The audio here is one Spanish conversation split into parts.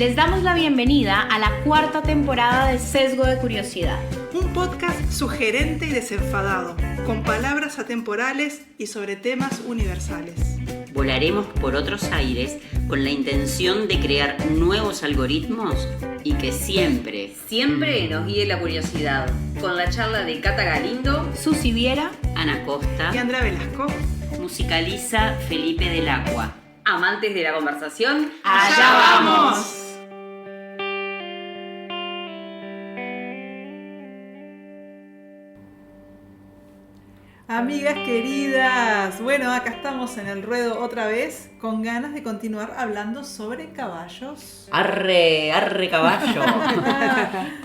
Les damos la bienvenida a la 4ª temporada de Sesgo de Curiosidad. Un podcast sugerente y desenfadado, con palabras atemporales y sobre temas universales. Volaremos por otros aires con la intención de crear nuevos algoritmos y que siempre nos guíe la curiosidad. Con la charla de Cata Galindo, Susi Viera, Ana Costa Y Andrea Velasco. musicaliza Felipe del Agua. amantes de la conversación, ¡Allá vamos! Amigas queridas, bueno, acá estamos en el ruedo otra vez con ganas de continuar hablando sobre caballos. ¡Arre, arre caballo!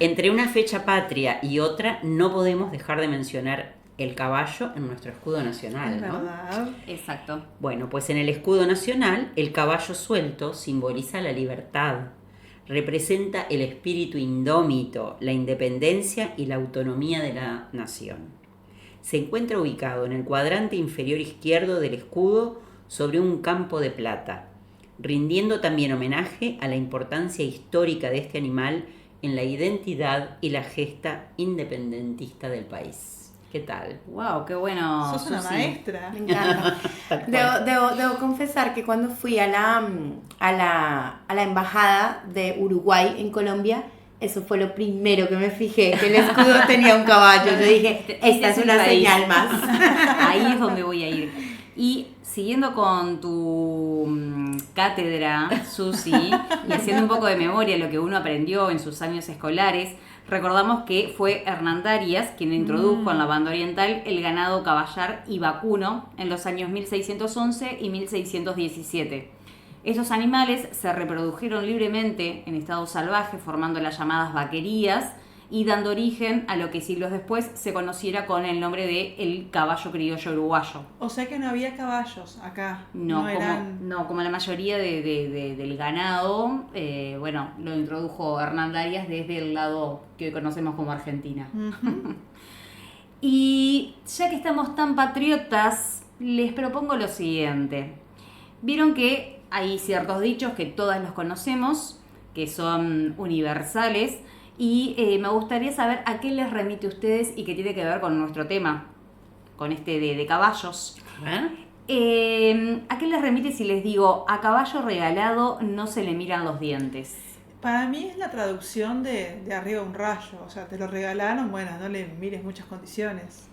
Entre una fecha patria y otra no podemos dejar de mencionar el caballo en nuestro escudo nacional, Es ¿no? verdad. exacto. Bueno, pues en el escudo nacional el caballo suelto simboliza la libertad, representa el espíritu indómito, la independencia y la autonomía de la nación. Se encuentra ubicado en el cuadrante inferior izquierdo del escudo sobre un campo de plata, rindiendo también homenaje a la importancia histórica de este animal en la identidad y la gesta independentista del país. ¿Qué tal? Wow, qué bueno. Sos una Susi. maestra. Me encanta. Debo confesar que cuando fui a la embajada de Uruguay en Colombia, eso fue lo primero que me fijé, que el escudo tenía un caballo. Yo dije, esta es una señal más. Ahí es donde voy a ir. Y siguiendo con tu cátedra, Susi, y haciendo un poco de memoria lo que uno aprendió en sus años escolares, recordamos que fue Hernán Darias quien introdujo en la banda oriental el ganado caballar y vacuno en los años 1611 y 1617. Estos animales se reprodujeron libremente en estado salvaje, formando las llamadas vaquerías y dando origen a lo que siglos después se conociera con el nombre de el caballo criollo uruguayo. O sea que no había caballos acá. No, eran... como la mayoría del ganado, bueno, lo introdujo Hernán Darias desde el lado que hoy conocemos como Argentina. Y ya que estamos tan patriotas, les propongo lo siguiente. Vieron que hay ciertos dichos que todas los conocemos, que son universales, y me gustaría saber a qué les remite a ustedes y qué tiene que ver con nuestro tema, con este de caballos. ¿A qué les remite si les digo, a caballo regalado no se le miran los dientes? Para mí es la traducción de arriba un rayo. O sea, te lo regalaron, bueno, no le mires muchas condiciones.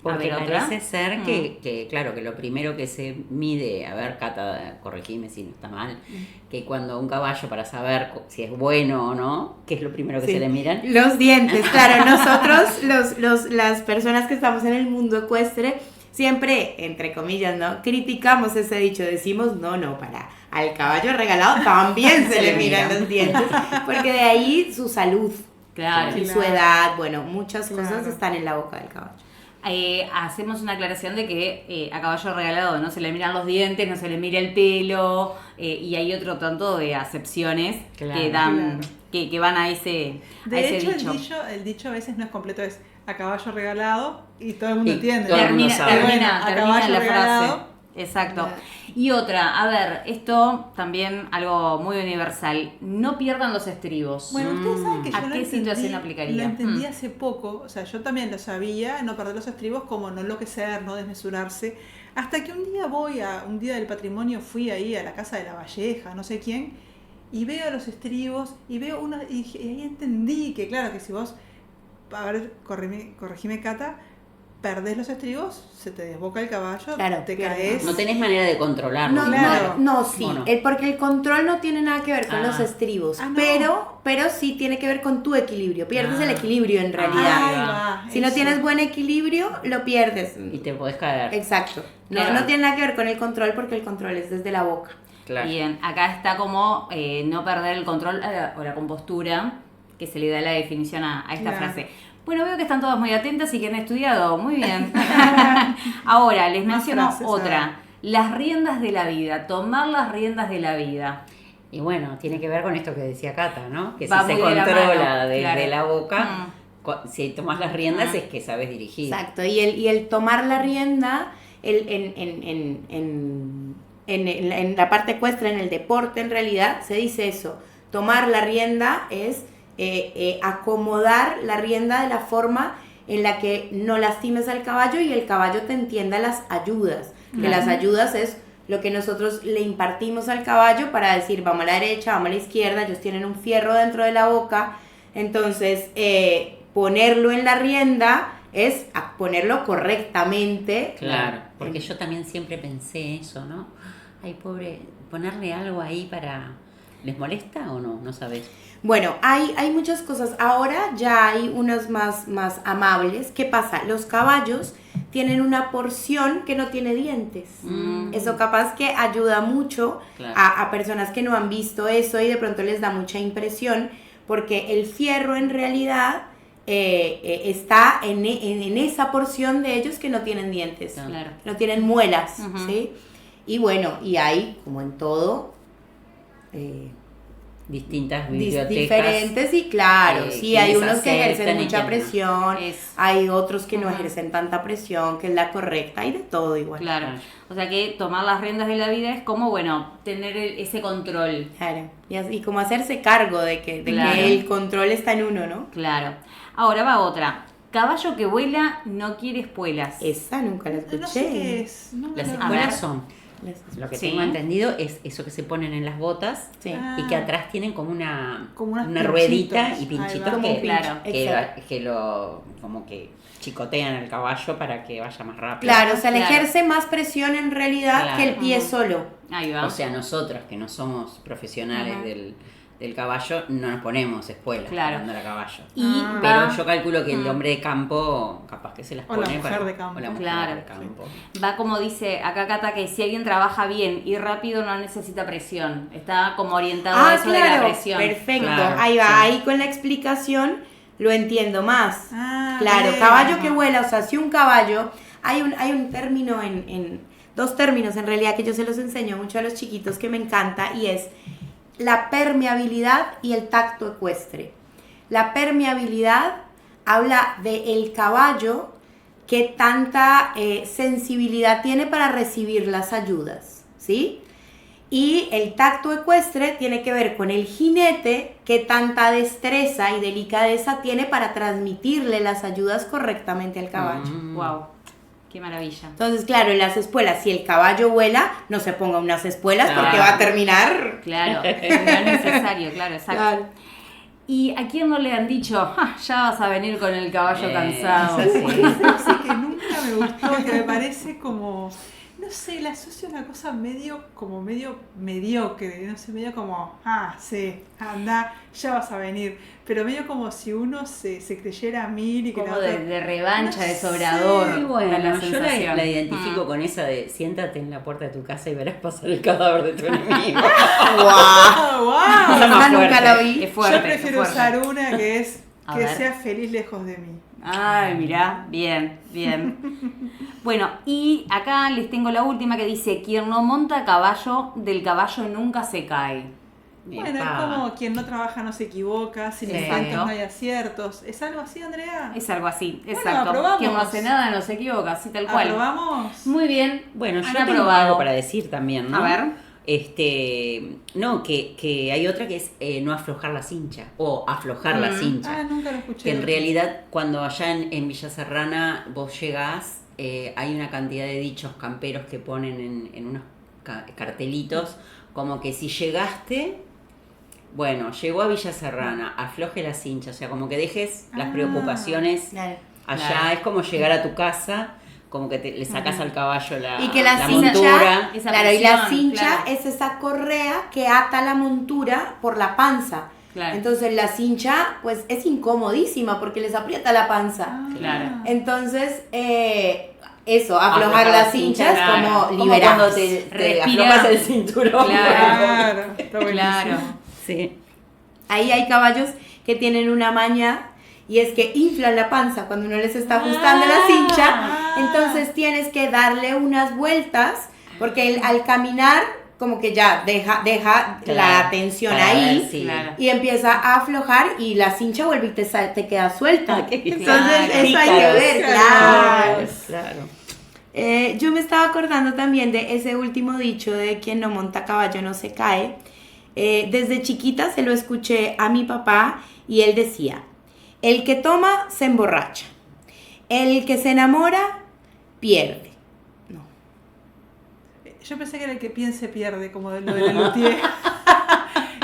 Porque A ver, ¿otra? parece ser que, claro, que lo primero que se mide, a ver, Cata, corregime si no está mal, que cuando un caballo, para saber si es bueno o no, ¿qué es lo primero que Sí. se le miran? Los dientes, claro. Nosotros, las personas que estamos en el mundo ecuestre, siempre, entre comillas, ¿no? Criticamos ese dicho, decimos, al caballo regalado también se le miran los dientes, porque de ahí su salud, Claro. y su edad, bueno, muchas cosas están en la boca del caballo. Hacemos una aclaración de que a caballo regalado no se le miran los dientes, no se le mira el pelo, y hay otro tanto de acepciones que dan, que van a ese De hecho, dicho. el dicho a veces no es completo, es a caballo regalado y todo el mundo Y entiende. todo el mundo sabe. Termina a caballo la regalado. frase. Exacto. Y otra, a ver, esto también algo muy universal. No pierdan los estribos. Bueno, ustedes saben que ¿A yo lo qué situación entendí, aplicaría? lo entendí hace poco, o sea, yo también lo sabía, no perder los estribos, como no enloquecer, no desmesurarse, hasta que un día del patrimonio fui ahí a la casa de la Valleja, no sé quién, y veo los estribos, y veo unos, y ahí entendí que claro, que si vos, a ver, corregime Cata, perdés los estribos, se te desboca el caballo, Claro, te claro. caes. No tenés manera de controlarlo. claro. Sí, ¿O no? porque el control no tiene nada que ver con los estribos, Ah, no. pero sí tiene que ver con tu equilibrio, pierdes Ah. el equilibrio en realidad. Ahí va, Si no eso. tienes buen equilibrio, lo pierdes. Y te podés caer. Exacto. Claro. No tiene nada que ver con el control porque el control es desde la boca. Claro. Bien, acá está como no perder el control o la compostura, que se le da la definición a esta Claro. frase. Bueno, veo que están todas muy atentas y que han estudiado. Muy bien. Ahora, les Más menciono frases, a otra. ver. Las riendas de la vida. Tomar las riendas de la vida. Y bueno, tiene que ver con esto que decía Cata, ¿no? Que Va si se muy de la controla mano, desde claro. la boca, si tomas las riendas es que sabes dirigir. Exacto. Y el tomar la rienda en la parte ecuestre, en el deporte, en realidad, se dice eso. tomar la rienda es acomodar la rienda de la forma en la que no lastimes al caballo y el caballo te entienda las ayudas. Que las ayudas es lo que nosotros le impartimos al caballo para decir vamos a la derecha, vamos a la izquierda. Ellos tienen un fierro dentro de la boca, entonces ponerlo en la rienda es ponerlo correctamente. Claro, porque yo también siempre pensé eso, ¿no? Ay, pobre, ponerle algo ahí para... ¿Les molesta o no? No sabes. Bueno, hay muchas cosas. Ahora ya hay unas más amables. ¿Qué pasa? Los caballos tienen una porción que no tiene dientes. Eso capaz que ayuda mucho a personas que no han visto eso y de pronto les da mucha impresión, porque el fierro en realidad está en esa porción de ellos que no tienen dientes, no tienen muelas, ¿sí? Y bueno, y hay, como en todo... distintas bibliotecas diferentes y claro, sí, hay unos que ejercen mucha presión, hay otros que no ejercen tanta presión, que es la correcta, hay de todo igual. Claro, o sea que tomar las riendas de la vida es como, bueno, tener ese control. Claro, y como hacerse cargo de que el control está en uno, ¿no? Claro. Ahora va otra. Caballo que vuela no quiere espuelas. Esa nunca la escuché. No sé qué es. Las espuelas son... Lo que tengo entendido es eso que se ponen en las botas y que atrás tienen como una ruedita y pinchitos que lo como que chicotean al caballo para que vaya más rápido. Claro, o sea, le ejerce más presión en realidad que el pie solo. Ahí va. O sea, nosotros que no somos profesionales del caballo, no nos ponemos espuelas andando a caballo. Pero yo calculo que el hombre de campo capaz que se las pone. O la mujer de campo. O la mujer de campo. Va como dice acá Cata, que si alguien trabaja bien y rápido no necesita presión. Está como orientado a eso de la presión. Perfecto. Claro, ahí va, ahí con la explicación lo entiendo más. Claro, bien. Caballo que vuela, o sea, si un caballo, hay un término dos términos en realidad que yo se los enseño mucho a los chiquitos que me encanta y es la permeabilidad y el tacto ecuestre. La permeabilidad habla del caballo que tanta sensibilidad tiene para recibir las ayudas, ¿sí? Y el tacto ecuestre tiene que ver con el jinete que tanta destreza y delicadeza tiene para transmitirle las ayudas correctamente al caballo. Wow. Qué maravilla. Entonces, claro, en las espuelas, si el caballo vuela, no se ponga unas espuelas porque va a terminar... Claro, no es necesario, claro, exacto. Claro. ¿Y a quién no le han dicho, ya vas a venir con el caballo cansado? Sí. No sé, que nunca me gustó, que me parece como... No sé, la asocio a una cosa medio mediocre, no sé, medio como, sí, anda, ya vas a venir. Pero medio como si uno se creyera mil y que como la otra... de revancha, de sobrador. Sí, bueno, la yo la identifico con esa de siéntate en la puerta de tu casa y verás pasar el cadáver de tu enemigo. ¡Wow! Esa nunca la vi. Es fuerte, yo prefiero usar una que es que sea feliz lejos de mí. Ay, mirá, bien. Bueno, y acá les tengo la última que dice, quien no monta a caballo, del caballo nunca se cae. Bueno, es como quien no trabaja no se equivoca, sin infantes no hay aciertos. ¿Es algo así, Andrea? Es algo así, bueno, exacto. Aprobamos. Quien no hace nada no se equivoca, así tal cual. ¿Aprobamos? Muy bien. Bueno, yo Han tengo aprobado. algo para decir también, ¿no? A ver. No, que hay otra que es no aflojar la cincha o aflojar la cincha. Nunca lo escuché. Que en realidad cuando allá en Villa Serrana vos llegás, hay una cantidad de dichos camperos que ponen en unos cartelitos, como que si llegaste, bueno, llegó a Villa Serrana, afloje la cincha, o sea, como que dejes las preocupaciones allá, es como llegar a tu casa, como que le sacas al caballo la y que la montura. Claro, y la cincha es esa correa que ata la montura por la panza. Claro. Entonces la cincha pues es incomodísima porque les aprieta la panza. Claro. Entonces eso, aflojar la cincha es como liberar. Cuando te aflojas el cinturón. Claro. Sí. Ahí hay caballos que tienen una maña y es que inflan la panza cuando uno les está ajustando la cincha. Entonces tienes que darle unas vueltas porque al caminar como que ya deja la tensión ahí y empieza a aflojar y la cincha vuelve y te queda suelta. Entonces eso hay que ver, claro. Yo me estaba acordando también de ese último dicho de quien no monta caballo no se cae. Desde chiquita se lo escuché a mi papá y él decía, el que toma se emborracha, el que se enamora pierde. No. Yo pensé que era el que piense pierde, como lo de Lelutier.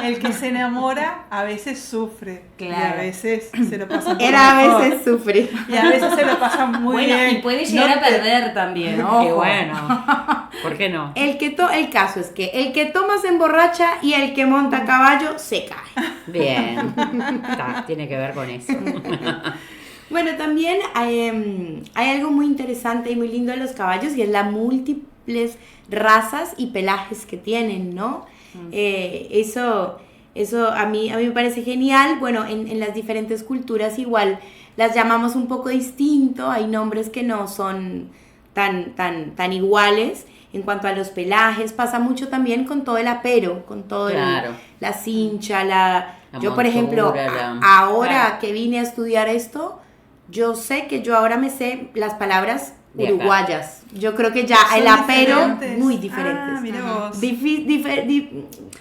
El que se enamora a veces sufre. Claro. Y a veces se lo pasa muy Era a mejor. veces sufrir. Y a veces se lo pasa muy Bueno, bien. y puede llegar No a te- perder también, Qué ojo. bueno. ¿Por qué no? El caso es que el que toma se emborracha y el que monta a caballo se cae. Bien. Tiene que ver con eso. Bueno, también hay algo muy interesante y muy lindo de los caballos y es las múltiples razas y pelajes que tienen, ¿no? Eso a mí me parece genial. Bueno, en las diferentes culturas igual las llamamos un poco distinto, hay nombres que no son tan iguales. En cuanto a los pelajes, pasa mucho también con todo el apero, con todo Claro. la cincha, La yo, por ejemplo, montura, ahora Claro. que vine a estudiar esto, yo sé que yo ahora me sé las palabras De acá. uruguayas. Yo creo que ya Son el apero, diferentes. muy diferentes. Ah, mira vos.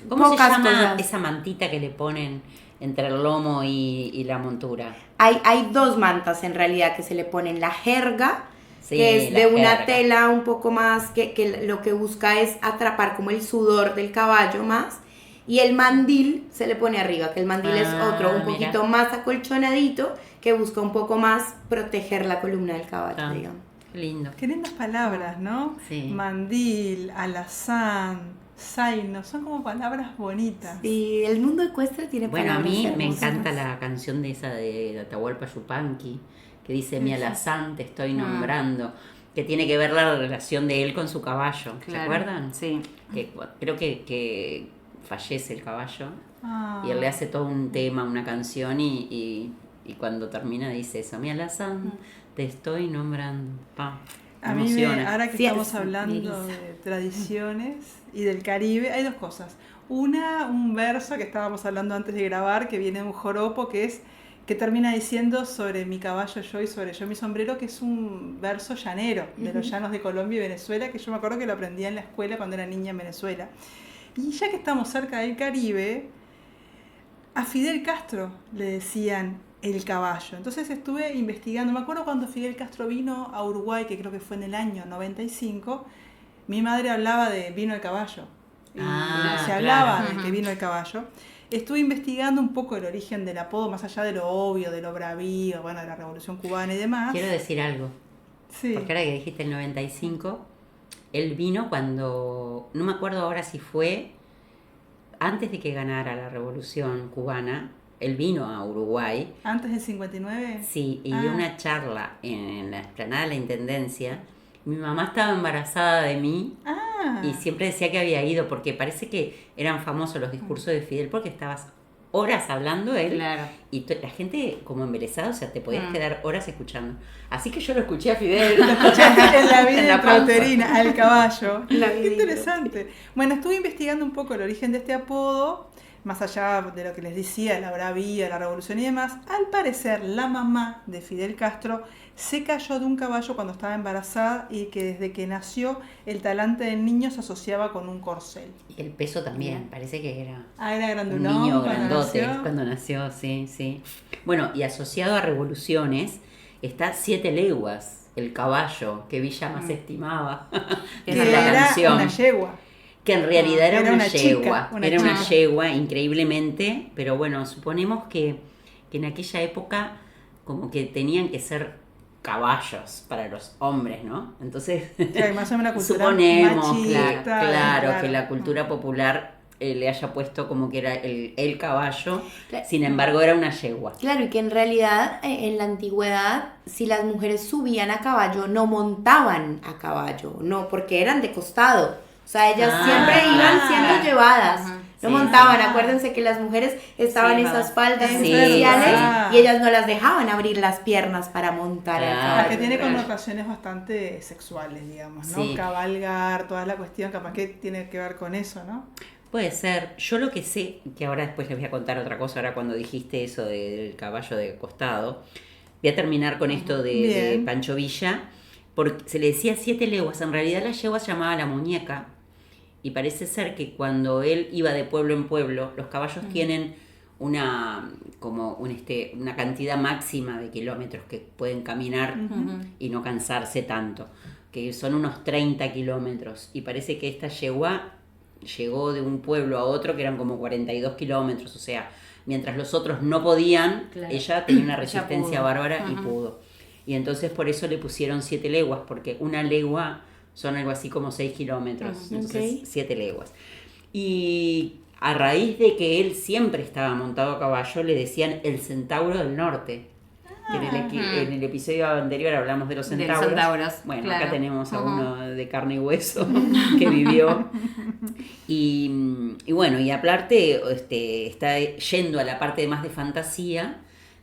¿Cómo se Pocas llama cosas. esa mantita que le ponen entre el lomo y la montura? Hay dos mantas en realidad que se le ponen. La jerga, Sí, que es la de una jerga. tela un poco más, que lo que busca es atrapar como el sudor del caballo más. Y el mandil se le pone arriba, que el mandil es otro, un mira. poquito más acolchonadito, que busca un poco más proteger la columna del caballo, Ah. digamos. Qué lindo. Qué lindas palabras, ¿no? Sí. Mandil, alazán, zaino, son como palabras bonitas. Y el mundo ecuestre tiene Bueno, a palabras mí me hermosas. encanta la canción de esa de Atahualpa Yupanqui, que dice, mi alazán te estoy nombrando, que tiene que ver la relación de él con su caballo. ¿Se Claro. acuerdan? Sí. Que creo que fallece el caballo Ah. y él le hace todo un tema, una canción y cuando termina dice eso, mi alazán te estoy nombrando. Pa, A mí, me- emociona. ahora que Sí, estamos es hablando Melissa. de tradiciones y del Caribe, hay dos cosas. Una, un verso que estábamos hablando antes de grabar, que viene de un joropo, que termina diciendo sobre mi caballo yo y sobre yo mi sombrero, que es un verso llanero, de los llanos de Colombia y Venezuela, que yo me acuerdo que lo aprendía en la escuela cuando era niña en Venezuela. Y ya que estamos cerca del Caribe, a Fidel Castro le decían el caballo. Entonces estuve investigando. Me acuerdo cuando Fidel Castro vino a Uruguay, que creo que fue en el año 95, mi madre hablaba de vino el caballo. Y se hablaba claro. de que vino el caballo. Estuve investigando un poco el origen del apodo, más allá de lo obvio, de lo bravío, bueno, de la Revolución Cubana y demás. Quiero decir algo, Sí. porque ahora que dijiste el 95, él vino cuando, no me acuerdo ahora si fue antes de que ganara la Revolución Cubana, él vino a Uruguay, Antes del 59. sí, y dio Ah. una charla en la explanada de la Intendencia. Mi mamá estaba embarazada de mí Ah. y siempre decía que había ido, porque parece que eran famosos los discursos de Fidel, porque estabas horas hablando él Claro. y la gente como embelesada, o sea, te podías Mm. quedar horas escuchando. Así que yo lo escuché a Fidel. En la vida En la intrauterina, al caballo. La Qué vida interesante. Bueno, estuve investigando un poco el origen de este apodo, más allá de lo que les decía, la bravía, la revolución y demás. Al parecer, la mamá de Fidel Castro se cayó de un caballo cuando estaba embarazada y que desde que nació el talante del niño se asociaba con un corcel. Y el peso también, parece que era Ah, era un grandulón. niño cuando grandote nació. cuando nació, sí, sí. Bueno, y asociado a revoluciones está 7 leguas, el caballo que Villa más estimaba. Que Esa es la era canción. una yegua. Que en realidad era Era una una chica, yegua, una era una chica. yegua increíblemente, pero bueno, suponemos que en aquella época como que tenían que ser caballos para los hombres, ¿no? Entonces, Que además es una cultura suponemos, machista, claro, que la cultura popular le haya puesto como que era el caballo, Claro. sin embargo era una yegua. Claro, y que en realidad en la antigüedad, si las mujeres subían a caballo, no montaban a caballo, no, porque eran de costado. O sea, ellas Ah, siempre iban siendo claro. llevadas. Ajá. No Sí, montaban, sí. acuérdense que las mujeres estaban Sí, en es esas verdad. faldas Sí, especiales verdad. y ellas no las dejaban abrir las piernas para montar al Claro. La caballo. que tiene Claro. connotaciones bastante sexuales, digamos, ¿no? Sí. Cabalgar, toda la cuestión, capaz que tiene que ver con eso, ¿no? Puede ser. Yo lo que sé, que ahora después les voy a contar otra cosa, ahora cuando dijiste eso del caballo de costado, voy a terminar con esto de Bien. Pancho Villa, porque se le decía 7 leguas, en realidad la yegua se llamaba la muñeca, y parece ser que cuando él iba de pueblo en pueblo, los caballos tienen una cantidad máxima de kilómetros que pueden caminar y no cansarse tanto, que son unos 30 kilómetros, y parece que esta yegua llegó de un pueblo a otro que eran como 42 kilómetros, o sea, mientras los otros no podían, Claro. ella tenía una resistencia pudo. bárbara y pudo. Y entonces por eso le pusieron 7 leguas, porque una legua son algo así como 6 kilómetros, entonces 7 leguas. Y a raíz de que él siempre estaba montado a caballo, le decían el centauro del norte. Que en el episodio anterior hablamos de los De los centauros. centauros, Bueno, claro. acá tenemos a uno de carne y hueso que vivió. Y bueno, y aparte está yendo a la parte más de fantasía.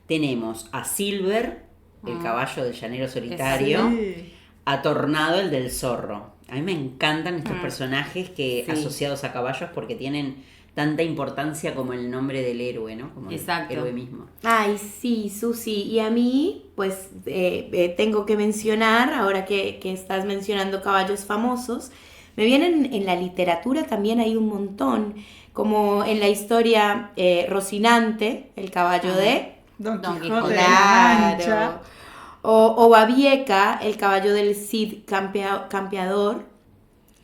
Tenemos a Silver, el caballo del llanero solitario, Sí. a Tornado, el del zorro. A mí me encantan estos personajes que Sí. asociados a caballos porque tienen tanta importancia como el nombre del héroe, ¿no? Como Exacto. el héroe mismo. Ay, sí, Susi. Y a mí, pues, tengo que mencionar, ahora que estás mencionando caballos famosos, me vienen en la literatura también hay un montón, como en la historia Rocinante, el caballo de... Don Don Quijote Quijote. de la Mancha. O Babieca, el caballo del Cid campeador.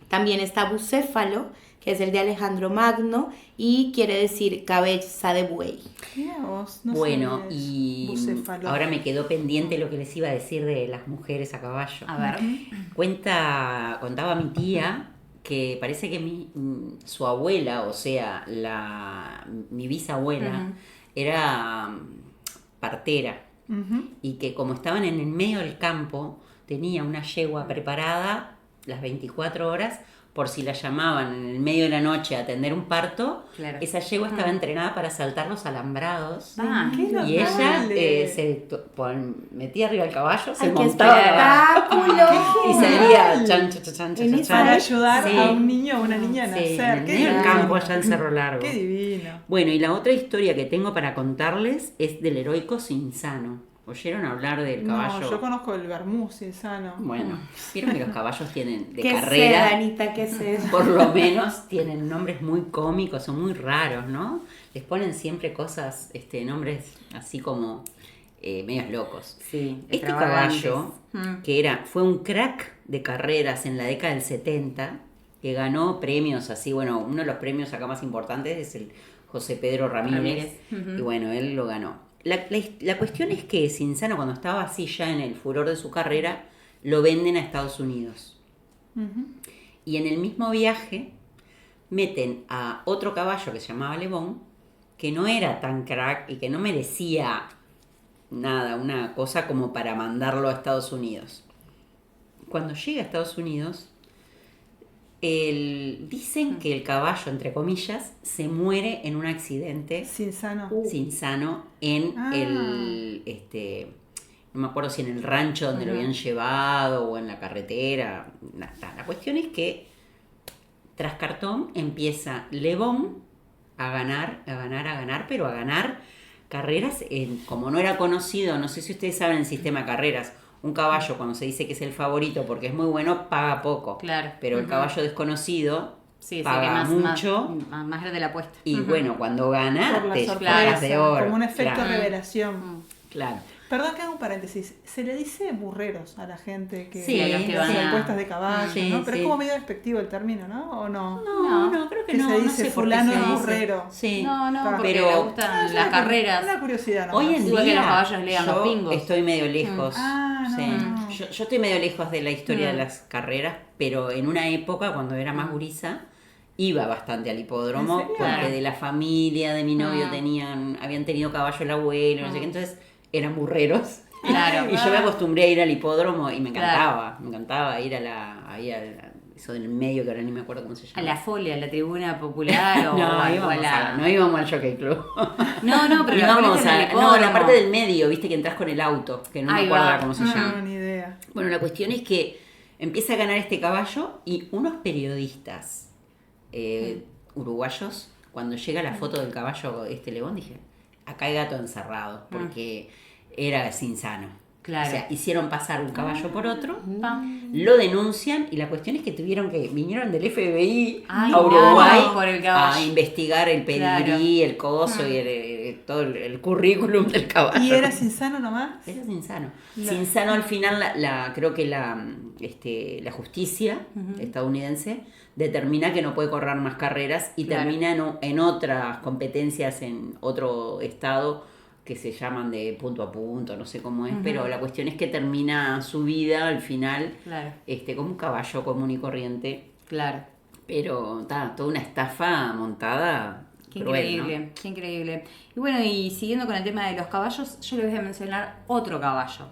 También está Bucéfalo, que es el de Alejandro Magno, y quiere decir cabeza de buey. Mira vos, no Bueno, sabía eso. y Bucéfalo. ahora me quedó pendiente lo que les iba a decir de las mujeres a caballo. A ver. Contaba mi tía que parece que su abuela, o sea, mi bisabuela, era partera, y que como estaban en el medio del campo, tenía una yegua preparada las 24 horas por si la llamaban en el medio de la noche a atender un parto. Claro. Esa yegua estaba entrenada para saltar los alambrados. Ah, Qué Y ella notable. se metía arriba del caballo, se ¡Ay, qué montaba espectáculo! y salía chan, chan, chan, chan, En chan, esa chan. Para ayudar Sí. a un niño o una niña a Sí, nacer. en el Qué medio del divino. campo allá en Cerro Largo. Qué divino. Bueno, y la otra historia que tengo para contarles es del heroico Cinzano. ¿Oyeron hablar del caballo? No, yo conozco el vermú sano. Bueno, vieron que los caballos tienen de ¿Qué carrera, sed, Anita? ¿Qué sed? por lo menos tienen nombres muy cómicos, son muy raros, ¿no? Les ponen siempre cosas, nombres así como medios locos. Sí, Este extravagantes. caballo, que fue un crack de carreras en la década del 70, que ganó premios así, bueno, uno de los premios acá más importantes es el José Pedro Ramírez. Y bueno, él lo ganó. La cuestión es que Cinzano, cuando estaba así ya en el furor de su carrera, lo venden a Estados Unidos. Y en el mismo viaje meten a otro caballo que se llamaba Le Bon, que no era tan crack y que no merecía nada, una cosa como para mandarlo a Estados Unidos. Cuando llega a Estados Unidos, dicen que el caballo, entre comillas, se muere en un accidente Cinzano. Cinzano en no me acuerdo si en el rancho donde lo habían llevado o en la carretera. La cuestión es que tras cartón empieza Le Bon a ganar, pero a ganar carreras como no era conocido, no sé si ustedes saben el sistema de carreras. Un caballo, cuando se dice que es el favorito porque es muy bueno, paga poco. Claro. Pero el caballo desconocido Sí, paga más, mucho. más grande la apuesta. Y bueno, cuando gana, Por la te sorpresa, pagas de oro. como un efecto Claro, revelación. claro. Perdón que haga un paréntesis. Se le dice burreros a la gente que Sí, a los que van hace a- apuestas de caballo, Sí, ¿no? Pero sí. es como medio despectivo el término, ¿no? ¿O no? No, creo que Que no. se no dice sé por qué fulano se es dice. burrero. Sí. No, Pero- porque pero- le gustan es las una- carreras. Una curiosidad nomás. Hoy en Igual que día, los caballos lean los yo pingos. estoy medio lejos. Ah, no, Sí. no. Yo estoy medio lejos de la historia de las carreras, pero en una época, cuando era más gurisa, iba bastante al hipódromo, ¿En serio? porque Claro. de la familia de mi novio habían tenido caballo el abuelo, no sé qué, entonces eran burreros. Claro. Y yo me acostumbré a ir al hipódromo y me Claro. encantaba ir ahí eso del medio que ahora ni me acuerdo cómo se llama. A la folia, a la tribuna popular o No, a íbamos la... no íbamos al Jockey Club. No, pero íbamos la a folia no, la parte del medio, viste que entras con el auto, que no me Ahí acuerdo va. ahora cómo se llama. No, ni idea. Bueno, la cuestión es que empieza a ganar este caballo y unos periodistas uruguayos, cuando llega la foto del caballo Le Bon, dije, acá hay gato encerrado, porque era Cinzano. Claro. O sea, hicieron pasar un caballo por otro, Pa. lo denuncian y la cuestión es que vinieron del FBI Ay, a Uruguay no, por el caballo. a investigar el pedigrí, el coso y todo el currículum del caballo. ¿Y eras insano nomás? Eso es insano. No. Insano al final, creo que la justicia estadounidense determina que no puede correr más carreras y Claro. termina en otras competencias en otro estado que se llaman de punto a punto, no sé cómo es, pero la cuestión es que termina su vida al final Claro, como un caballo común y corriente, claro. pero toda una estafa montada. Qué cruel, increíble, ¿no? qué increíble. Y bueno, y siguiendo con el tema de los caballos, yo les voy a mencionar otro caballo.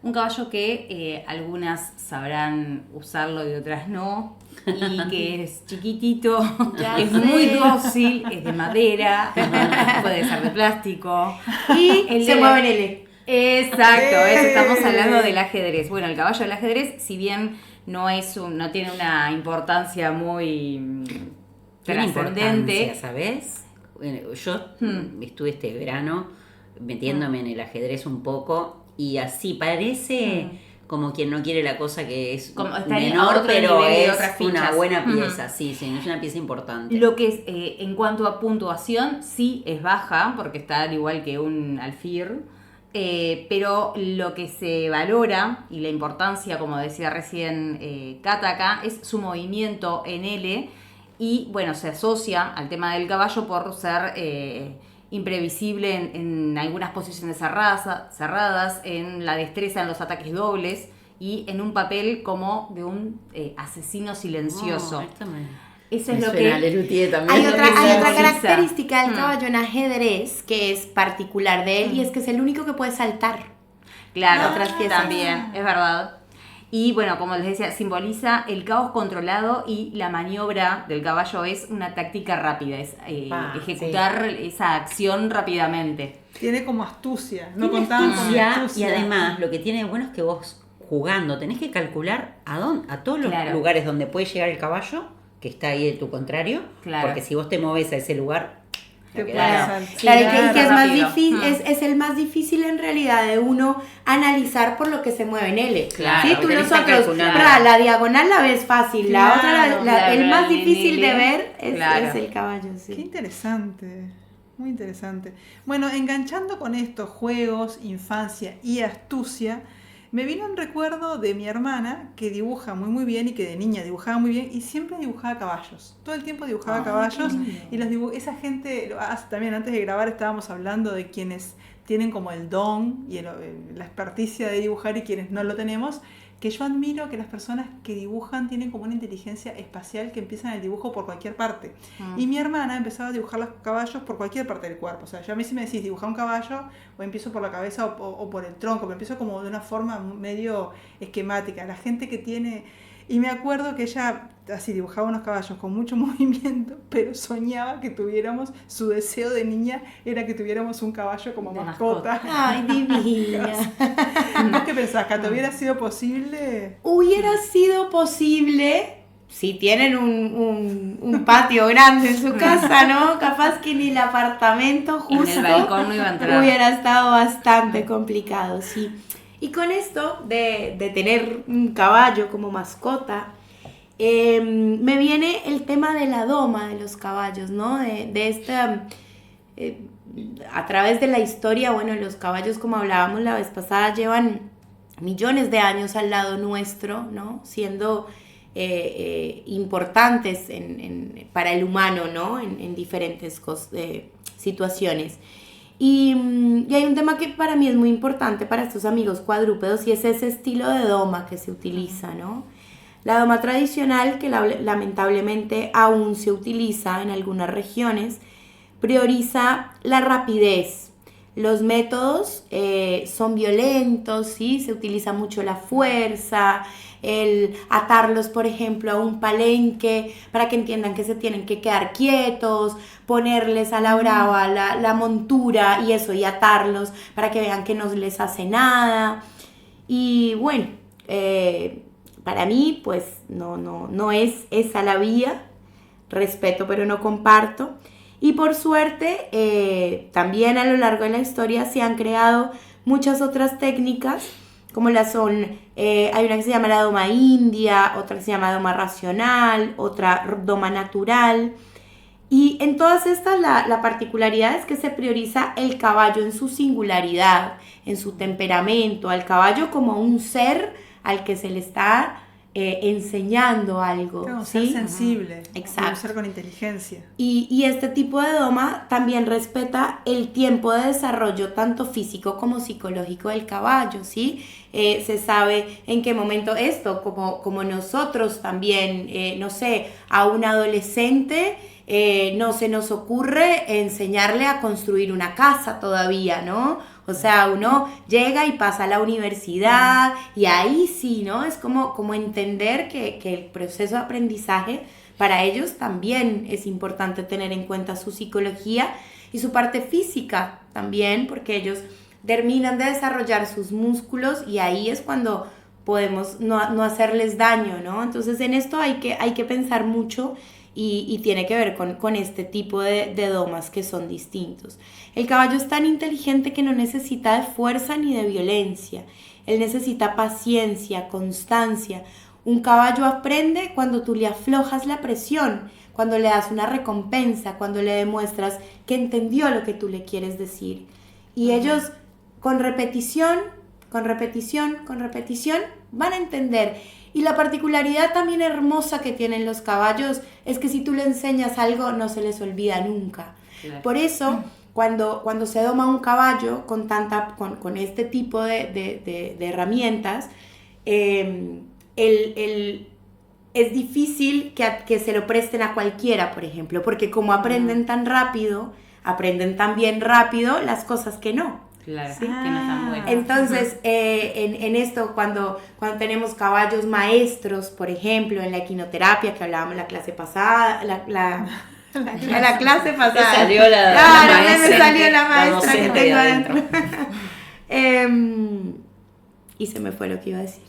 Un caballo que algunas sabrán usarlo y otras no, y que es chiquitito, Ya es sé. muy dócil, es de madera, puede ser de plástico. Y El se de- mueve en L. Exacto, estamos hablando del ajedrez. Bueno, el caballo del ajedrez, si bien no tiene una importancia muy Tiene trascendente. importancia, ¿sabes? Bueno, yo estuve este verano metiéndome en el ajedrez un poco y así parece como quien no quiere la cosa, que es Como está a menor, otro pero nivel de es otras una fichas. buena Ujú. pieza, sí, es una pieza importante. Lo que es, en cuanto a puntuación, sí es baja, porque está al igual que un alfil, pero lo que se valora y la importancia, como decía recién Kataka, es su movimiento en L y, bueno, se asocia al tema del caballo por ser imprevisible en algunas posiciones cerradas, en la destreza en los ataques dobles y en un papel como de un asesino silencioso. Oh, esto Eso me es lo suena a que... Lelutier también. Hay lo otra, que hay otra simboliza. característica del Mm. caballo en ajedrez que es particular de él y es que es el único que puede saltar. Claro, Otras piezas. también, es verdad. Y bueno, como les decía, simboliza el caos controlado y la maniobra del caballo es una táctica rápida, es ejecutar esa acción rápidamente. Tiene como astucia, no Tiene contaban con astucia, astucia. y además lo que tiene de bueno es que vos jugando tenés que calcular a todos los Claro. lugares donde puede llegar el caballo, que está ahí de tu contrario, Claro. porque si vos te moves a ese lugar, Te te puede quedás- saltar. Sí, Claro, y claro, que es más rápido. difícil, es el más difícil en realidad de uno analizar por lo que se mueve en L. Claro, ¿Sí? que Tú tenés que nosotros, calcular. la diagonal la ves fácil, la otra, Claro, el la más en difícil de L, ver es claro. el caballo, Qué sí. interesante, muy interesante. Bueno, enganchando con estos juegos, infancia y astucia, me vino un recuerdo de mi hermana que dibuja muy bien y que de niña dibujaba muy bien y siempre dibujaba caballos. Todo el tiempo dibujaba caballos y esa gente, también antes de grabar estábamos hablando de quienes tienen como el don y la experticia de dibujar y quienes no lo tenemos, que yo admiro que las personas que dibujan tienen como una inteligencia espacial que empiezan el dibujo por cualquier parte. Y mi hermana empezaba a dibujar los caballos por cualquier parte del cuerpo. O sea, yo a mí si me decís dibujar un caballo, o empiezo por la cabeza o por el tronco, pero empiezo como de una forma medio esquemática. La gente que tiene... Y me acuerdo que ella así dibujaba unos caballos con mucho movimiento, pero soñaba que tuviéramos, su deseo de niña era que tuviéramos un caballo como De mascota. Ay, divina. ¿Vos qué pensás, Cata? ¿Hubiera sido posible? Hubiera sido posible, si tienen un patio grande en su casa, ¿no? Capaz que ni el apartamento En justo el balcón no iba a entrar. hubiera estado bastante complicado, sí. Y con esto de tener un caballo como mascota, me viene el tema de la doma de los caballos, ¿no? De esta... a través de la historia, bueno, los caballos, como hablábamos la vez pasada, llevan millones de años al lado nuestro, ¿no? Siendo importantes para el humano, ¿no? En diferentes situaciones. Y hay un tema que para mí es muy importante para estos amigos cuadrúpedos y es ese estilo de doma que se utiliza, ¿no? La doma tradicional, que lamentablemente aún se utiliza en algunas regiones, prioriza la rapidez. Los métodos son violentos, ¿sí? Se utiliza mucho la fuerza, el atarlos, por ejemplo, a un palenque para que entiendan que se tienen que quedar quietos, ponerles a la brava la montura y eso, y atarlos para que vean que no les hace nada. Y bueno, para mí, pues no es esa la vía. Respeto, pero no comparto. Y por suerte, también a lo largo de la historia se han creado muchas otras técnicas, como las son, hay una que se llama la doma india, otra que se llama doma racional, otra doma natural. Y en todas estas la particularidad es que se prioriza el caballo en su singularidad, en su temperamento, al caballo como un ser al que se le está enseñando algo. Claro, un ¿sí? ser sensible, Exacto. un ser con inteligencia. Y este tipo de doma también respeta el tiempo de desarrollo tanto físico como psicológico del caballo, ¿sí? Se sabe en qué momento esto, como nosotros también, no sé, a un adolescente no se nos ocurre enseñarle a construir una casa todavía, ¿no? O sea, uno llega y pasa a la universidad y ahí sí, ¿no? Es como entender que el proceso de aprendizaje para ellos también es importante tener en cuenta su psicología y su parte física también, porque ellos terminan de desarrollar sus músculos y ahí es cuando podemos no hacerles daño, ¿no? Entonces en esto hay que pensar mucho y tiene que ver con este tipo de domas que son distintos. El caballo es tan inteligente que no necesita de fuerza ni de violencia. Él necesita paciencia, constancia. Un caballo aprende cuando tú le aflojas la presión, cuando le das una recompensa, cuando le demuestras que entendió lo que tú le quieres decir. Y ellos con repetición, van a entender. Y la particularidad también hermosa que tienen los caballos es que si tú le enseñas algo no se les olvida nunca. Claro. Por eso, cuando se doma un caballo con este tipo de herramientas, es difícil que se lo presten a cualquiera, por ejemplo, porque como aprenden tan rápido, aprenden tan bien rápido las cosas que no. Claro, ¿sí? Que no están buenas. Entonces, en esto, cuando tenemos caballos maestros, por ejemplo, en la equinoterapia, que hablábamos la clase pasada, la clase pasada. Me salió la maestra. Me salió la maestra que tengo adentro. Y se me fue lo que iba a decir.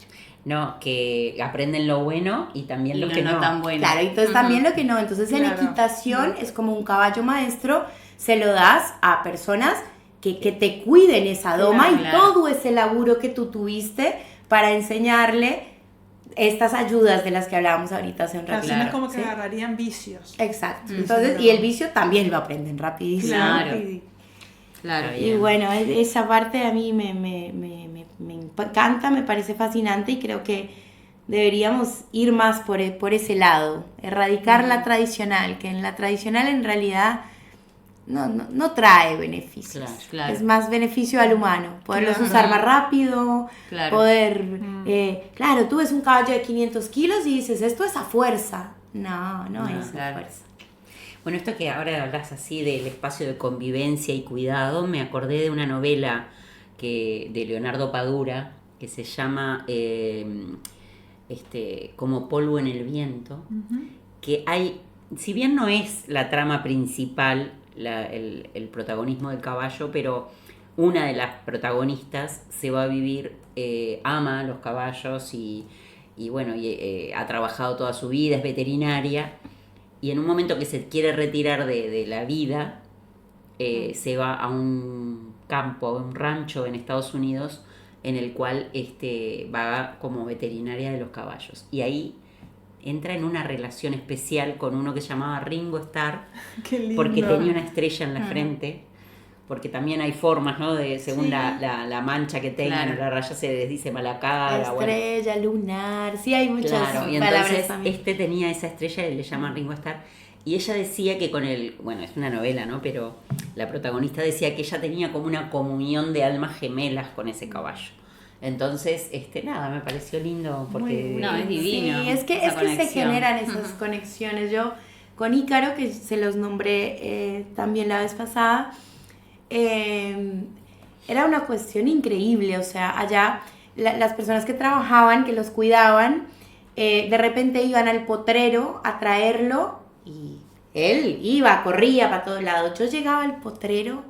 No, que aprenden lo bueno y también lo que no. tan bueno. Claro, y entonces también lo que no. Entonces en equitación es como un caballo maestro, se lo das a personas que te cuiden esa doma y todo ese laburo que tú tuviste para enseñarle estas ayudas de las que hablábamos ahorita hace un rato. Claro, es como que agarrarían vicios. Exacto. Entonces, y el vicio también lo aprenden rapidísimo. Claro. Y bueno, esa parte a mí me encanta, me parece fascinante y creo que deberíamos ir más por ese lado, erradicar la tradicional, que en la tradicional en realidad no trae beneficios. Claro. Es más beneficio al humano, poderlos usar más rápido, poder... claro, tú ves un caballo de 500 kilos y dices, esto es a fuerza. No es a fuerza. Bueno, esto que ahora hablas así del espacio de convivencia y cuidado, me acordé de una novela de Leonardo Padura que se llama Como polvo en el viento, que hay, si bien no es la trama principal, el protagonismo del caballo, pero una de las protagonistas se va a vivir, ama a los caballos y ha trabajado toda su vida, es veterinaria, y en un momento que se quiere retirar de la vida, se va a un campo, a un rancho en Estados Unidos, en el cual va como veterinaria de los caballos, y ahí entra en una relación especial con uno que se llamaba Ringo Starr. Qué lindo. Porque tenía una estrella en la frente, porque también hay formas, ¿no? Según la mancha que tengan, la raya se les dice mala cara. Estrella, lunar, sí hay muchas y palabras entonces también. tenía esa estrella y le llaman Ringo Starr, y ella decía que es una novela, ¿no? Pero la protagonista decía que ella tenía como una comunión de almas gemelas con ese caballo. Entonces, me pareció lindo porque... es divino. Sí, es que se generan esas conexiones. Yo con Ícaro, que se los nombré también la vez pasada, era una cuestión increíble. O sea, allá las personas que trabajaban, que los cuidaban, de repente iban al potrero a traerlo y él corría para todos lados. Yo llegaba al potrero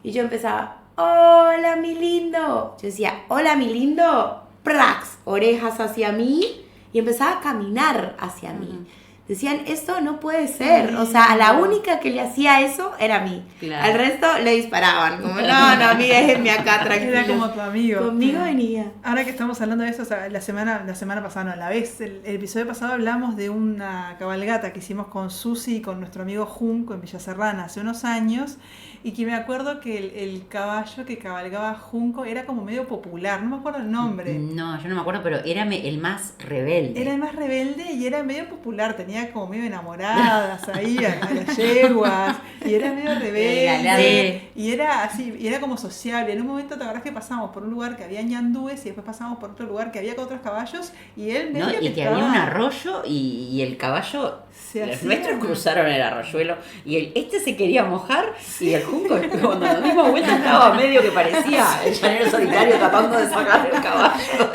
y yo empezaba... ¡Hola, mi lindo! Yo decía, ¡hola, mi lindo! ¡Prax! Orejas hacia mí y empezaba a caminar hacia mí. decían, esto no puede ser. O sea, a la única que le hacía eso era a mí. Claro. Al resto le disparaban. Como, no, a mí déjenme acá tranquilo. Era como tu amigo. Conmigo venía. Ahora que estamos hablando de eso, o sea, la semana pasada, no, la vez, el episodio pasado hablamos de una cabalgata que hicimos con Susi y con nuestro amigo Junco en Villa Serrana hace unos años, y que me acuerdo que el caballo que cabalgaba Junco era como medio popular, no me acuerdo el nombre. No, yo no me acuerdo, pero era el más rebelde. Era el más rebelde y era medio popular, tenía como medio enamoradas ahí a las yeguas, y era medio rebelde, y era así, y era como sociable. En un momento te acordás que pasamos por un lugar que había ñandúes y después pasamos por otro lugar que había con otros caballos, y él medio ¿no? Y que había un arroyo y el caballo, los nuestros cruzaron el arroyuelo y este se quería mojar y el Junco cuando nos dimos vuelta estaba medio que parecía el llanero solitario tratando de sacar el caballo.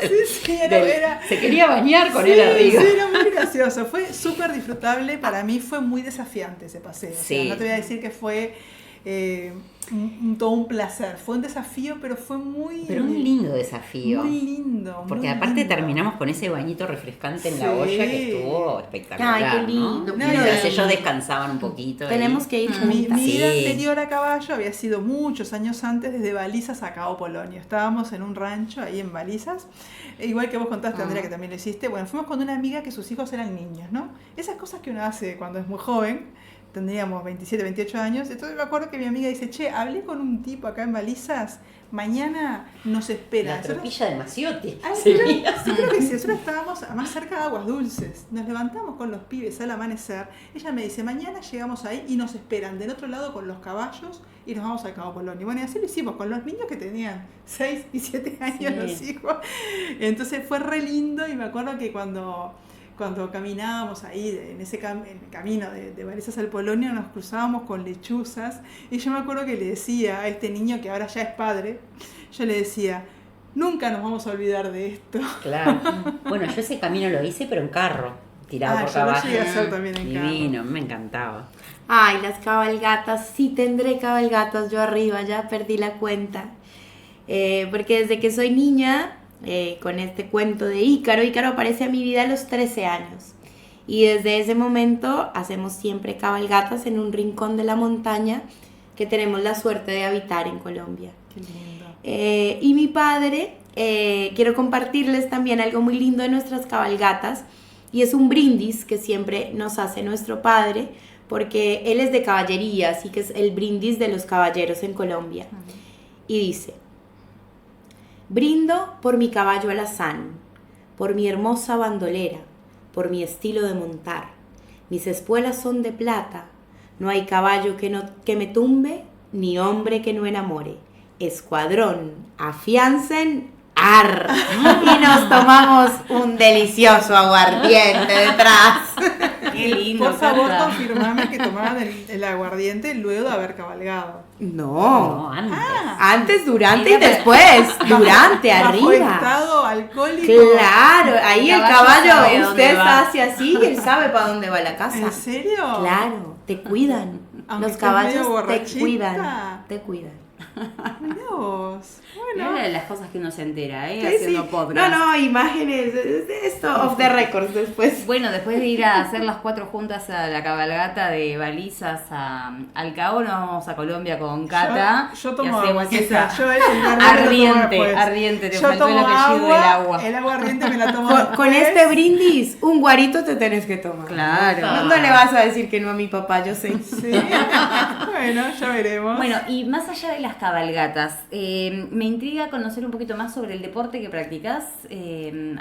Se quería bañar con él arriba. Sí, era muy gracioso, fue súper disfrutable, para mí fue muy desafiante ese paseo. Sí. O sea, no te voy a decir que fue todo un placer, fue un desafío, pero fue Pero un lindo desafío. Muy lindo. Porque muy aparte lindo. terminamos con ese bañito refrescante en la Sí. olla que estuvo espectacular. Ay, qué lindo. ¿no? No, Mientras y- ellos descansaban un poquito. Tenemos que ir Mi juntas. vida Sí. anterior a caballo había sido muchos años antes, desde Balizas a Cabo Polonio. Estábamos en un rancho ahí en Balizas, igual que vos contaste, Andrea, que también lo hiciste. Bueno, fuimos con una amiga que sus hijos eran niños, ¿no? Esas cosas que uno hace cuando es muy joven. Tendríamos 27, 28 años. Entonces me acuerdo que mi amiga dice, che, hablé con un tipo acá en Balizas, mañana nos espera. La Nosotros- tropilla de Maciotti. Ay, Sí. sí, creo que sí. Nosotros estábamos más cerca de Aguas Dulces. Nos levantamos con los pibes al amanecer. Ella me dice, mañana llegamos ahí y nos esperan del otro lado con los caballos y nos vamos al Cabo Polonio. Bueno, y así lo hicimos con los niños que tenían 6 y 7 años, Sí. los hijos. Entonces fue re lindo, y me acuerdo que cuando caminábamos ahí en ese en el camino de Balizas al Polonio, nos cruzábamos con lechuzas, y yo me acuerdo que le decía a este niño que ahora ya es padre, yo le decía, nunca nos vamos a olvidar de esto. Claro. Bueno, yo ese camino lo hice, pero en carro, tirado por Yo lo caballo. llegué a hacer también en carro. Divino, me encantaba. Ay, las cabalgatas, sí tendré cabalgatas yo arriba, ya perdí la cuenta. Porque desde que soy niña, con este cuento de Ícaro aparece a mi vida a los 13 años. Y desde ese momento hacemos siempre cabalgatas en un rincón de la montaña que tenemos la suerte de habitar en Colombia. Qué lindo. Y mi padre, quiero compartirles también algo muy lindo de nuestras cabalgatas, y es un brindis que siempre nos hace nuestro padre, porque él es de caballería, así que es el brindis de los caballeros en Colombia. Y dice: brindo por mi caballo alazán, por mi hermosa bandolera, por mi estilo de montar. Mis espuelas son de plata, no hay caballo que me tumbe, ni hombre que no enamore. Escuadrón, afiancen, ar. Y nos tomamos un delicioso aguardiente detrás. Qué lindo. Por favor, Cata. confirmame que tomaban el aguardiente luego de haber cabalgado. No, antes. antes, durante y después. Durante, Bajo arriba. estado alcohólico. Claro, ahí el caballo sabe caballo, dónde usted va. hace así y él sabe para dónde va la casa. ¿En serio? Claro, te cuidan. Aunque Los estés medio caballos te borrachita. cuidan. Te cuidan. Mirá vos. Bueno. Mira de las cosas que uno se entera, Sí, haciendo sí. podcast. No, imágenes. Esto off the records después. Bueno, después de ir a hacer las 4 juntas a la cabalgata de Balizas al Cabo, nos vamos a Colombia con Cata. Yo y tomo hacemos agua, esa yo el aguardiente lo tomo después. ardiente, te Yo faltó el tomo apellido del agua. El aguardiente me la tomo Con después. este brindis, un guarito te tenés que tomar. Claro. No le vas a decir que no a mi papá, yo sé. Sí. Bueno, ya veremos. Bueno, y más allá de las cabalgatas, me intriga conocer un poquito más sobre el deporte que practicás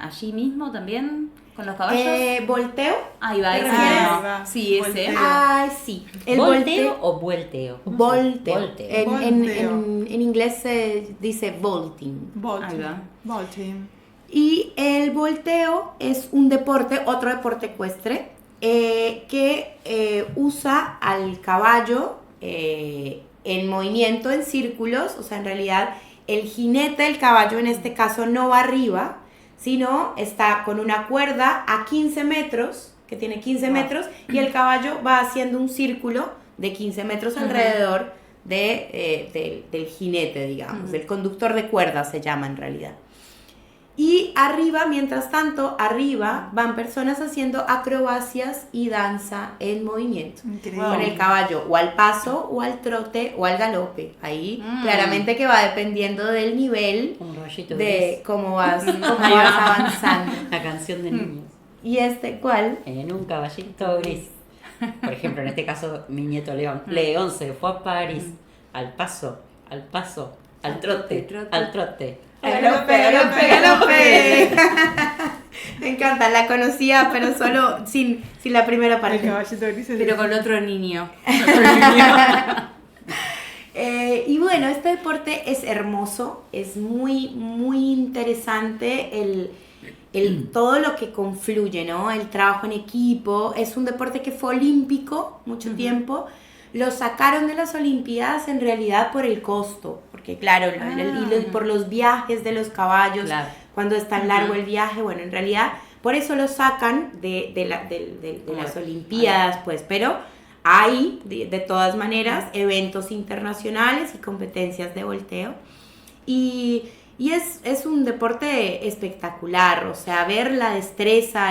allí mismo también, con los caballos. ¿Volteo? Ahí va, ¿te ese. refieres? Ahí va, Sí, ese. volteo. Ay, sí. El ¿Volteo o vuelteo? ¿Cómo se Volteo. dice? Volteo. En inglés se dice vaulting. Ahí Volting. va. Volting. Y el volteo es un deporte, otro deporte ecuestre, que usa al caballo en movimiento en círculos. O sea, en realidad el jinete del caballo en este caso no va arriba, sino está con una cuerda a 15 metros, que tiene 15 metros, y el caballo va haciendo un círculo de 15 metros alrededor del jinete, digamos. El conductor de cuerda se llama en realidad. Y arriba, mientras tanto, arriba van personas haciendo acrobacias y danza en movimiento. Increíble. Con el caballo o al paso, o al trote, o al galope. Ahí claramente que va dependiendo del nivel Un rollito de cómo vas Ahí va. avanzando. La canción de niños. ¿Y cuál? En un caballito gris. Por ejemplo, en este caso, mi nieto León. León se fue a París. Al paso, al trote, al trote. ¡Galope, galope, galope! Me encanta, la conocía, pero solo sin la primera El parte. caballito gris es Pero con otro niño. Y bueno, este deporte es hermoso, es muy, muy interesante todo lo que confluye, ¿no? El trabajo en equipo, es un deporte que fue olímpico mucho tiempo, lo sacaron de las Olimpiadas en realidad por el costo, porque claro, por los viajes de los caballos, Claro. cuando es tan largo el viaje, bueno, en realidad por eso lo sacan de las Olimpiadas, pues, pero hay de todas maneras eventos internacionales y competencias de volteo y es un deporte espectacular, o sea, ver la destreza,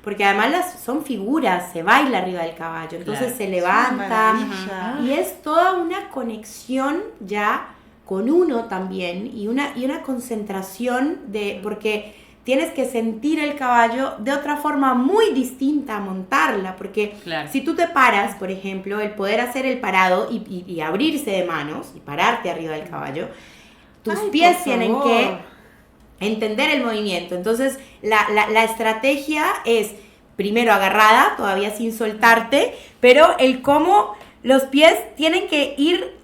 porque además son figuras, se baila arriba del caballo, entonces Claro. se levanta maravilla. y es toda una conexión ya con uno también y una concentración porque tienes que sentir el caballo de otra forma muy distinta a montarla, porque Claro. si tú te paras, por ejemplo, el poder hacer el parado y abrirse de manos y pararte arriba del caballo, tus Ay, pies por tienen favor. que entender el movimiento. Entonces, la estrategia es primero agarrada, todavía sin soltarte, pero el cómo los pies tienen que ir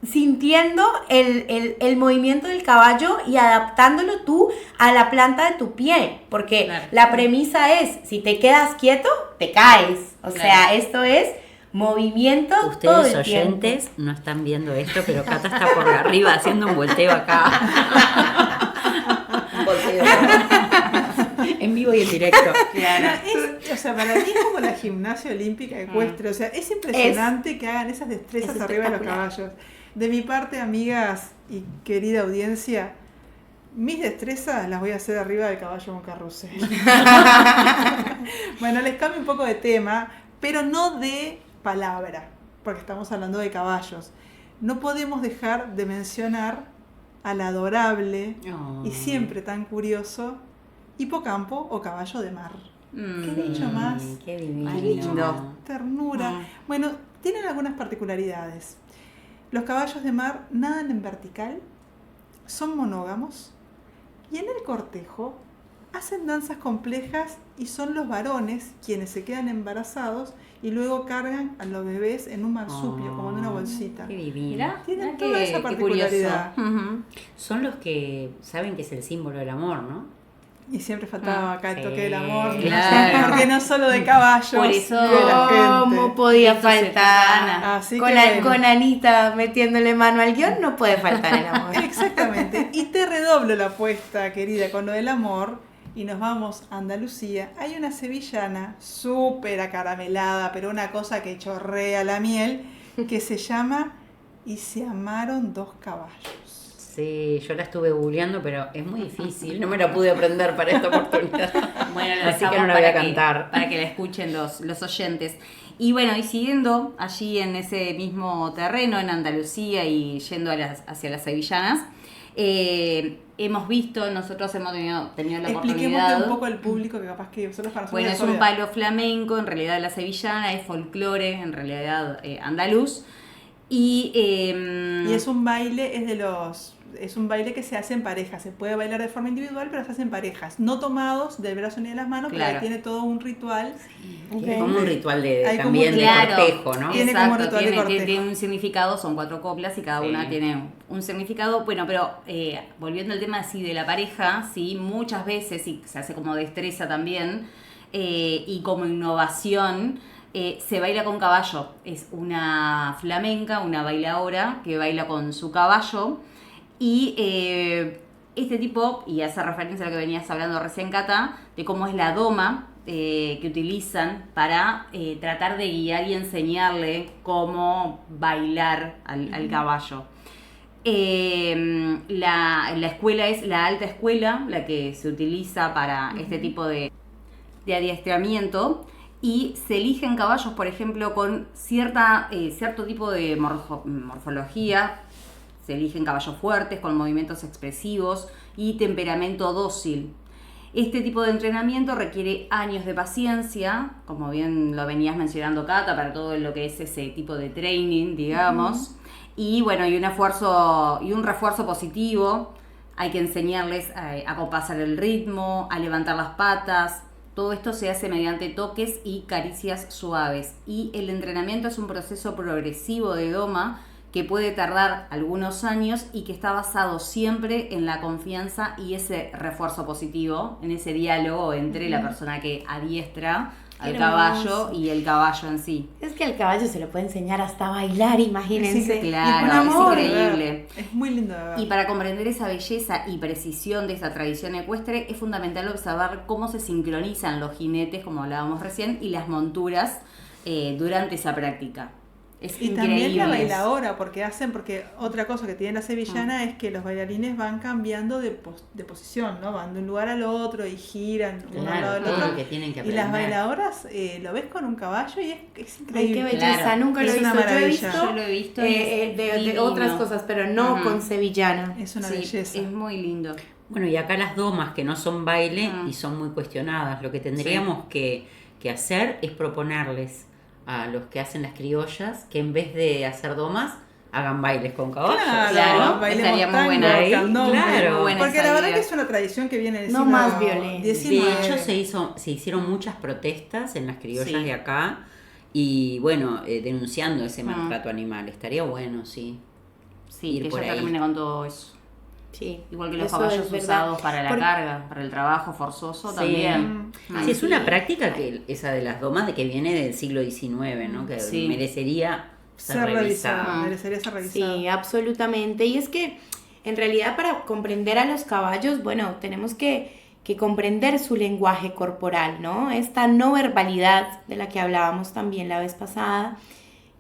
sintiendo el movimiento del caballo y adaptándolo tú a la planta de tu pie, porque Claro. la premisa es, si te quedas quieto, te caes. O Claro. sea, esto es movimiento todo Ustedes el tiempo. oyentes no están viendo esto, pero Cata está por arriba haciendo un volteo acá. Un volteo. En vivo y en directo. Claro. O sea, para mí es como la gimnasia olímpica ecuestre. O sea, es impresionante que hagan esas destrezas es arriba de los espectacular. caballos. De mi parte, amigas y querida audiencia, mis destrezas las voy a hacer arriba del caballo con carrusel. Bueno, les cambio un poco de tema, pero no de palabra, porque estamos hablando de caballos. No podemos dejar de mencionar al adorable y siempre tan curioso hipocampo o caballo de mar. ¿Qué dicho más? Qué divino. Qué lindo. Ternura. Bueno, tienen algunas particularidades. Los caballos de mar nadan en vertical, son monógamos y en el cortejo hacen danzas complejas y son los varones quienes se quedan embarazados y luego cargan a los bebés en un marsupio, como en una bolsita. Qué divino. Mirá, Tienen mirá toda esa qué curioso. particularidad. Ujú. Son los que saben que es el símbolo del amor, ¿no? Y siempre faltaba acá el Sí, toque del amor, claro. porque no solo de caballos, Por eso- de la ¿Cómo gente. podía Esto se faltar? gana. Así Con, que con Anita metiéndole mano al guión no puede faltar el amor. exactamente. Y te redoblo la apuesta, querida, con lo del amor. Y nos vamos a Andalucía. Hay una sevillana súper acaramelada, pero una cosa que chorrea la miel, que se llama Y se amaron dos caballos. Sí, yo la estuve googleando, pero es muy difícil. No me la pude aprender para esta oportunidad. Bueno, lo Así que dejamos no la voy a para cantar. para que la escuchen los oyentes. Y bueno, y siguiendo allí en ese mismo terreno, en Andalucía y yendo hacia las sevillanas, hemos visto, nosotros hemos tenido la Expliquémosle oportunidad. un poco al público que capaz que nosotros para nosotros Bueno, es es un obvio. palo flamenco, en realidad la sevillana, es folclore, en realidad andaluz. Y es un baile, es un baile que se hace en parejas. Se puede bailar de forma individual, pero se hace en parejas. No tomados del brazo ni de las manos, Claro. pero tiene todo un ritual. Es como un ritual Hay como también un- de Claro. cortejo, ¿no? Tiene como Exacto, ritual de cortejo. tiene un significado, son 4 coplas y cada Sí. una tiene un significado. Bueno, pero volviendo al tema así de la pareja, sí, muchas veces, y se hace como destreza también, y como innovación, se baila con caballo. Es una flamenca, una bailaora que baila con su caballo. Y este tipo, y hace referencia a lo que venías hablando recién, Cata, de cómo es la doma que utilizan para tratar de guiar y enseñarle cómo bailar al caballo. La escuela es la alta escuela, la que se utiliza para este tipo de adiestramiento, y se eligen caballos, por ejemplo, con cierto tipo de morfología. Se eligen caballos fuertes, con movimientos expresivos y temperamento dócil. Este tipo de entrenamiento requiere años de paciencia, como bien lo venías mencionando, Cata, para todo lo que es ese tipo de training, digamos. Y bueno, y un refuerzo positivo. Hay que enseñarles a compasar el ritmo, a levantar las patas. Todo esto se hace mediante toques y caricias suaves. Y el entrenamiento es un proceso progresivo de doma que puede tardar algunos años y que está basado siempre en la confianza y ese refuerzo positivo, en ese diálogo entre la persona que adiestra al caballo y el caballo en sí. Es que al caballo se le puede enseñar hasta bailar, imagínense. Sí, claro, Y con amor. es increíble. Es muy lindo de ver. Y para comprender esa belleza y precisión de esta tradición ecuestre es fundamental observar cómo se sincronizan los jinetes, como hablábamos recién, y las monturas durante esa práctica. Es Y increíble. también la bailadora, porque otra cosa que tiene la sevillana es que los bailarines van cambiando de posición, ¿no? Van de un lugar al otro y giran uno al lado del todo otro. lo que tienen que Y aprender. las bailadoras lo ves con un caballo y es Ay, increíble. qué belleza, Claro. nunca lo he Es una visto. Yo he maravilla. visto, Yo lo he visto y es de divino. otras cosas, pero no Ujú. con sevillana. Es una Sí, belleza. es muy lindo. Bueno, y acá las domas que no son baile y son muy cuestionadas, lo que tendríamos que hacer es proponerles a los que hacen las criollas que en vez de hacer domas, hagan bailes con caballos. Claro, bailemos estaría muy tango, buena ahí, candombe. claro. Muy buena Porque esa la verdad idea. que es una tradición que viene del No siglo más violencia. De XIX. hecho, se hicieron muchas protestas en las criollas Sí. de acá y bueno, denunciando ese maltrato animal. Estaría bueno, sí. Sí, ir que por ya ahí. termine con todo eso. Sí, Igual que los eso caballos es verdad. usados para la Por- carga, para el trabajo forzoso Sí. también. Sí, es una práctica esa de las domas de que viene del siglo XIX, ¿no? Que Sí. Merecería merecería ser ser revisada. revisada. Sí, absolutamente. Y es que en realidad para comprender a los caballos, bueno, tenemos que comprender su lenguaje corporal, ¿no? Esta no verbalidad de la que hablábamos también la vez pasada,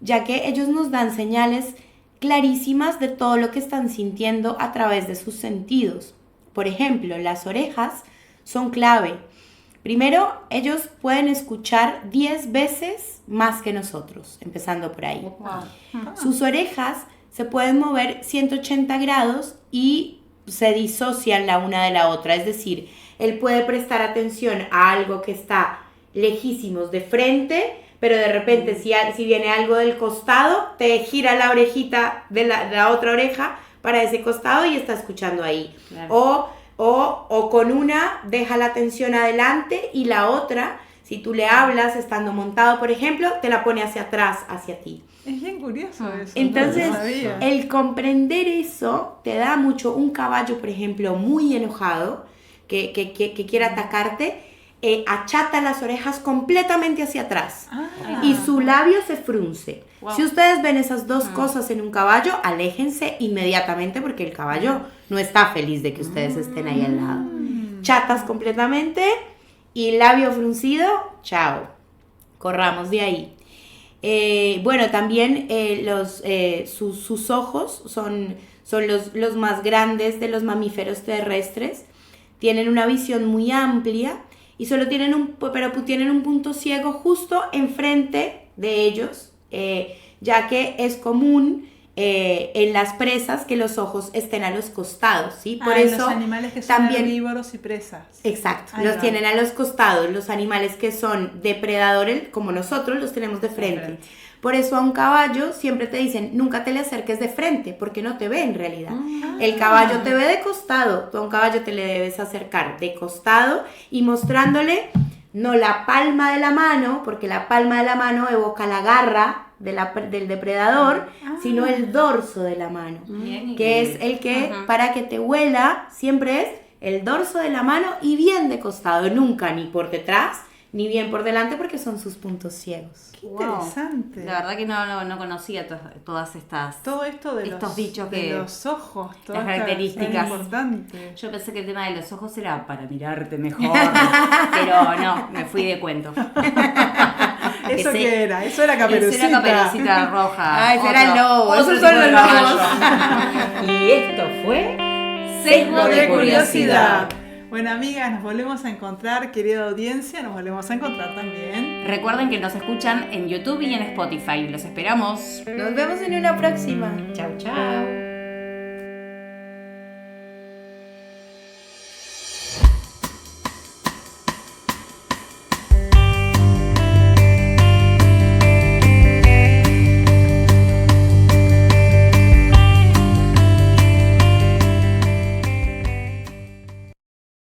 ya que ellos nos dan señales clarísimas de todo lo que están sintiendo a través de sus sentidos. Por ejemplo, las orejas son clave. Primero, ellos pueden escuchar 10 veces más que nosotros, empezando por ahí. Sus orejas se pueden mover 180 grados y se disocian la una de la otra. Es decir, él puede prestar atención a algo que está lejísimos de frente, pero de repente si viene algo del costado, te gira la orejita de la otra oreja para ese costado y está escuchando ahí. Claro. O con una deja la atención adelante y la otra, si tú le hablas estando montado, por ejemplo, te la pone hacia atrás, hacia ti. Es bien curioso eso. Entonces, no lo sabía. el comprender eso te da mucho. Un caballo, por ejemplo, muy enojado, que quiere atacarte, achata las orejas completamente hacia atrás y su labio se frunce. Wow. Si ustedes ven esas dos cosas en un caballo, aléjense inmediatamente porque el caballo no está feliz de que ustedes estén ahí al lado. Chatas completamente y labio fruncido, chao, corramos de ahí. Bueno, también sus ojos son los más grandes de los mamíferos terrestres. Tienen una visión muy amplia y solo tienen un punto ciego justo enfrente de ellos, ya que es común en las presas que los ojos estén a los costados, ¿sí? Por eso los animales que son también herbívoros y presas. Exacto, Ahí los va. tienen a los costados. Los animales que son depredadores, como nosotros, los tenemos de frente. Por eso a un caballo siempre te dicen, nunca te le acerques de frente, porque no te ve en realidad. El caballo te ve de costado, tú a un caballo te le debes acercar de costado y mostrándole no la palma de la mano, porque la palma de la mano evoca la garra del depredador, sino el dorso de la mano, Bien, que es el que, para que te huela, siempre es el dorso de la mano y bien de costado, nunca ni por detrás, ni bien por delante, porque son sus puntos ciegos. Qué Wow. interesante. La verdad que no conocía todas estas. Todo esto de Estos los, dichos de que- los ojos, todas las características. Es importante. Yo pensé que el tema de los ojos era para mirarte mejor, pero no, me fui de cuento. ¿Eso Ese- qué era? Eso era Caperucita. Esa era Caperucita Roja. Ah, ese era el lobo, otro esos tipo son de los caballo. Y esto fue Sesgo De curiosidad. Bueno, amigas, nos volvemos a encontrar, querida audiencia, nos volvemos a encontrar también. Recuerden que nos escuchan en YouTube y en Spotify. Los esperamos. Nos vemos en una próxima. Chau, chau.